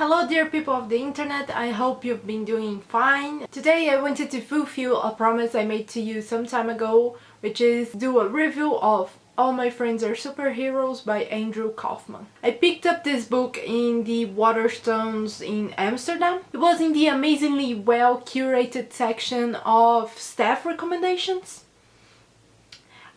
Hello dear people of the internet, I hope you've been doing fine. Today I wanted to fulfill a promise I made to you some time ago, which is do a review of All My Friends Are Superheroes by Andrew Kaufman. I picked up this book in the Waterstones in Amsterdam. It was in the amazingly well curated section of staff recommendations.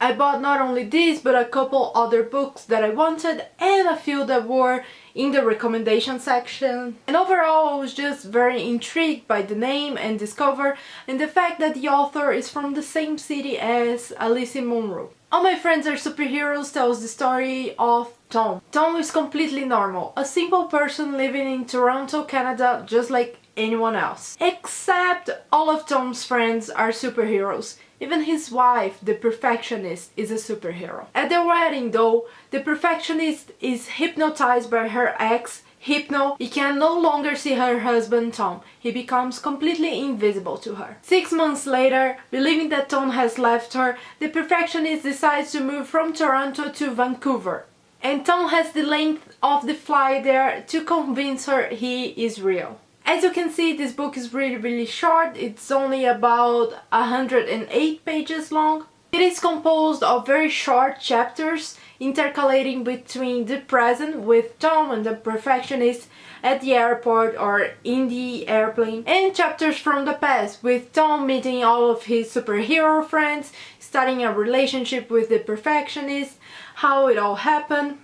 I bought not only this but a couple other books that I wanted and a few that were in the recommendation section. And overall I was just very intrigued by the name and this cover and the fact that the author is from the same city as Alice Munro. All My Friends Are Superheroes tells the story of Tom. Tom is completely normal, a simple person living in Toronto, Canada, just like anyone else. Except all of Tom's friends are superheroes. Even his wife, the perfectionist, is a superhero. At their wedding though, the perfectionist is hypnotized by her ex, Hypno. He can no longer see her husband Tom. He becomes completely invisible to her. 6 months later, believing that Tom has left her, the perfectionist decides to move from Toronto to Vancouver. And Tom has the length of the flight there to convince her he is real. As you can see, this book is really short. It's only about 108 pages long. It is composed of very short chapters intercalating between the present with Tom and the perfectionist at the airport or in the airplane, and chapters from the past with Tom meeting all of his superhero friends, starting a relationship with the perfectionist, how it all happened.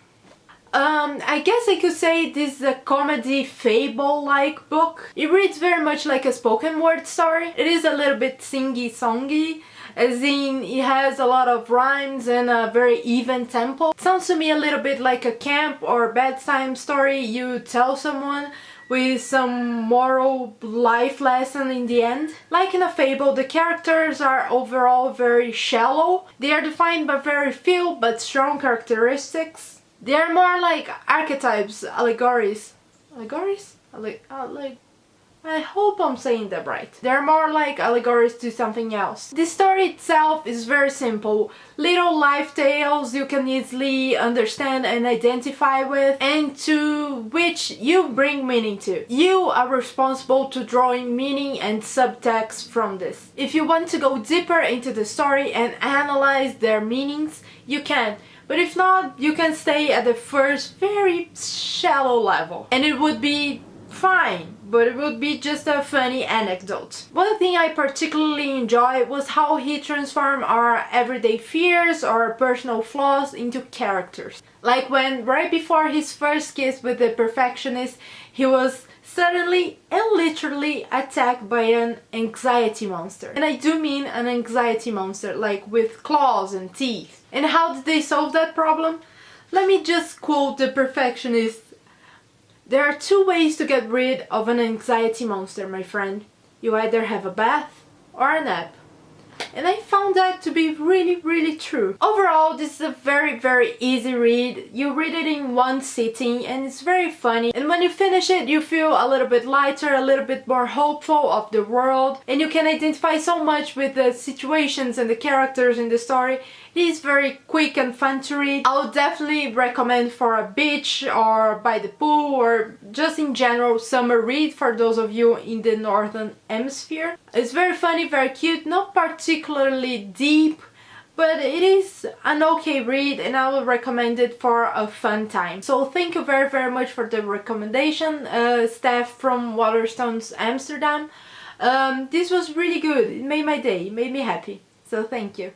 I guess I could say this is a comedy fable-like book. It reads very much like a spoken word story. It is a little bit singy-songy, as in it has a lot of rhymes and a very even tempo. It sounds to me a little bit like a camp or bedtime story you tell someone with some moral life lesson in the end. Like in a fable, the characters are overall very shallow. They are defined by very few but strong characteristics. They are more like archetypes, allegories. Allegories? I hope I'm saying that right. They're more like allegories to something else. The story itself is very simple. Little life tales you can easily understand and identify with, and to which you bring meaning to. You are responsible to drawing meaning and subtext from this. If you want to go deeper into the story and analyze their meanings, you can. But if not, you can stay at the first very shallow level. And it would be fine, but it would be just a funny anecdote. One thing I particularly enjoyed was how he transformed our everyday fears or personal flaws into characters. Like when right before his first kiss with the perfectionist, he was suddenly and literally attacked by an anxiety monster. And I do mean an anxiety monster, like with claws and teeth. And how did they solve that problem? Let me just quote the perfectionist. There are two ways to get rid of an anxiety monster, my friend. You either have a bath or a nap. And I found that to be really true. Overall, this is a very easy read. You read it in one sitting and it's very funny. And when you finish it, you feel a little bit lighter, a little bit more hopeful of the world. And you can identify so much with the situations and the characters in the story. It is very quick and fun to read. I would definitely recommend for a beach or by the pool or just in general summer read for those of you in the northern hemisphere. It's very funny, very cute, not particularly deep, but it is an okay read and I would recommend it for a fun time. So thank you very much for the recommendation, staff from Waterstones Amsterdam. This was really good. It made my day, it made me happy. So thank you.